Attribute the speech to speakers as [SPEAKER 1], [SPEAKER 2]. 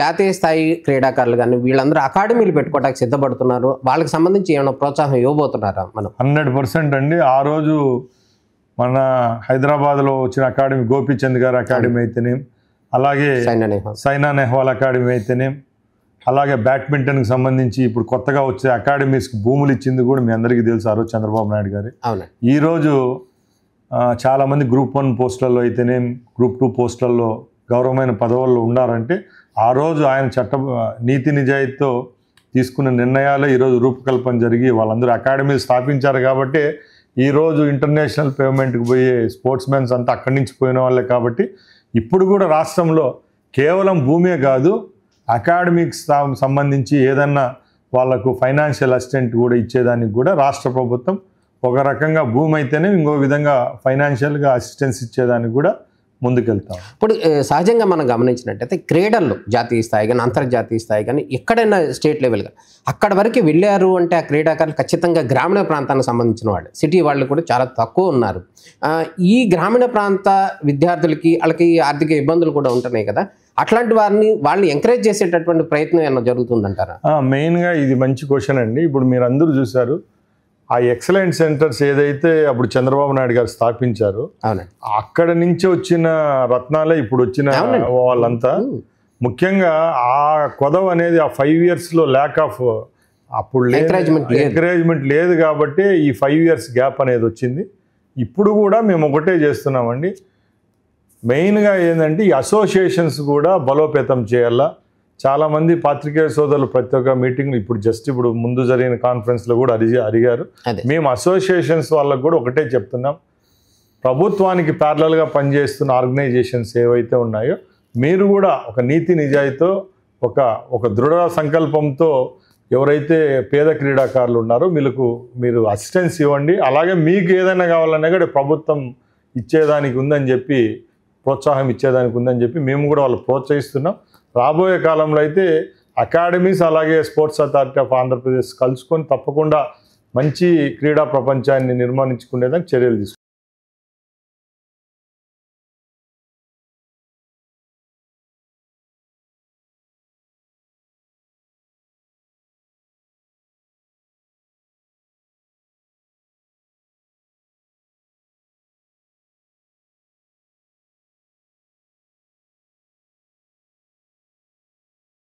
[SPEAKER 1] జాతీయ స్థాయి క్రీడాకారులు కానీ వీళ్ళందరూ అకాడమీలు పెట్టుకోవడానికి సిద్ధపడుతున్నారు. వాళ్ళకి సంబంధించి ఏమైనా ప్రోత్సాహం ఇవ్వబోతున్నారా మనం?
[SPEAKER 2] 100% అండి. ఆ రోజు మన హైదరాబాద్లో వచ్చిన అకాడమీ గోపీచంద్ గారి అకాడమీ అయితేనేం, అలాగే సైనా నెహ్వాల్ అకాడమీ అయితేనేం, అలాగే బ్యాడ్మింటన్కి సంబంధించి ఇప్పుడు కొత్తగా వచ్చే అకాడమీస్కి భూములు ఇచ్చింది కూడా మీ అందరికీ తెలుసు. ఆ రోజు చంద్రబాబు నాయుడు గారు. ఈరోజు చాలామంది గ్రూప్ 1 పోస్టులలో అయితేనేం, గ్రూప్ 2 పోస్టులలో గౌరవమైన పదవుల్లో ఉన్నారంటే ఆ రోజు ఆయన నీతి నిజాయితీతో తీసుకున్న నిర్ణయాలే ఈరోజు రూపకల్పన జరిగి వాళ్ళందరూ అకాడమీలు స్థాపించారు. కాబట్టి ఈరోజు ఇంటర్నేషనల్ పేమెంట్కి పోయే స్పోర్ట్స్ మెన్స్ అంతా అక్కడి నుంచి పోయిన వాళ్ళే. కాబట్టి ఇప్పుడు కూడా రాష్ట్రంలో కేవలం భూమే కాదు, అకాడమిక్స్ సంబంధించి ఏదన్నా వాళ్ళకు ఫైనాన్షియల్ అసిస్టెంట్ కూడా ఇచ్చేదానికి కూడా రాష్ట్ర ప్రభుత్వం ఒక రకంగా భూమి అయితేనే ఇంకో విధంగా ఫైనాన్షియల్గా అసిస్టెన్స్ ఇచ్చేదానికి కూడా ముందుకెళ్తాం.
[SPEAKER 1] ఇప్పుడు సహజంగా మనం గమనించినట్టయితే క్రీడల్లో జాతీయ స్థాయి కానీ అంతర్జాతీయ స్థాయి కానీ ఎక్కడైనా స్టేట్ లెవెల్ కానీ అక్కడ వరకు వెళ్ళారు అంటే ఆ క్రీడాకారులు ఖచ్చితంగా గ్రామీణ ప్రాంతానికి సంబంధించిన వాళ్ళు, సిటీ వాళ్ళు కూడా చాలా తక్కువ ఉన్నారు. ఈ గ్రామీణ ప్రాంత విద్యార్థులకి వాళ్ళకి ఆర్థిక ఇబ్బందులు కూడా ఉంటున్నాయి కదా, అట్లాంటి వాళ్ళని ఎంకరేజ్ చేసేటటువంటి ప్రయత్నం ఏమైనా జరుగుతుందంటారా?
[SPEAKER 2] మెయిన్గా ఇది మంచి క్వశ్చన్ అండి. ఇప్పుడు మీరు అందరూ చూశారు ఆ ఎక్సలెంట్ సెంటర్స్ ఏదైతే అప్పుడు చంద్రబాబు నాయుడు గారు స్థాపించారు, అక్కడ నుంచి వచ్చిన రత్నాలే ఇప్పుడు వచ్చిన వాళ్ళంతా. ముఖ్యంగా ఆ కొదవ అనేది ఆ 5 yearsలో ల్యాక్ ఆఫ్ అప్పుడు ఎంకరేజ్మెంట్ లేదు కాబట్టి ఈ 5 years గ్యాప్ అనేది వచ్చింది. ఇప్పుడు కూడా మేము ఒకటే చేస్తున్నామండి, మెయిన్గా ఏంటంటే ఈ అసోసియేషన్స్ కూడా బలోపేతం చేయాలా. చాలామంది పాత్రికేయ సోదరులు ప్రతి ఒక్క మీటింగ్లు ఇప్పుడు ముందు జరిగిన కాన్ఫరెన్స్లో కూడా అడిగారు. మేము అసోసియేషన్స్ వాళ్ళకు కూడా ఒకటే చెప్తున్నాం, ప్రభుత్వానికి ప్యారలల్గా పనిచేస్తున్న ఆర్గనైజేషన్స్ ఏవైతే ఉన్నాయో మీరు కూడా ఒక నీతి నిజాయితీతో ఒక దృఢ సంకల్పంతో ఎవరైతే పేద క్రీడాకారులు ఉన్నారో మీరు అసిస్టెన్స్ ఇవ్వండి. అలాగే మీకు ఏదైనా కావాలన్నా కూడా ప్రభుత్వం ఇచ్చేదానికి ఉందని చెప్పి, ప్రోత్సాహం ఇచ్చేదానికి ఉందని చెప్పి మేము కూడా వాళ్ళు ప్రోత్సహిస్తున్నాం. రాబోయే కాలంలో అయితే అకాడమీస్ అలాగే స్పోర్ట్స్ అథారిటీ ఆఫ్ ఆంధ్రప్రదేశ్ కలుసుకొని తప్పకుండా మంచి క్రీడా ప్రపంచాన్ని నిర్మాణించుకునేదానికి చర్యలు తీసుకుంటాం.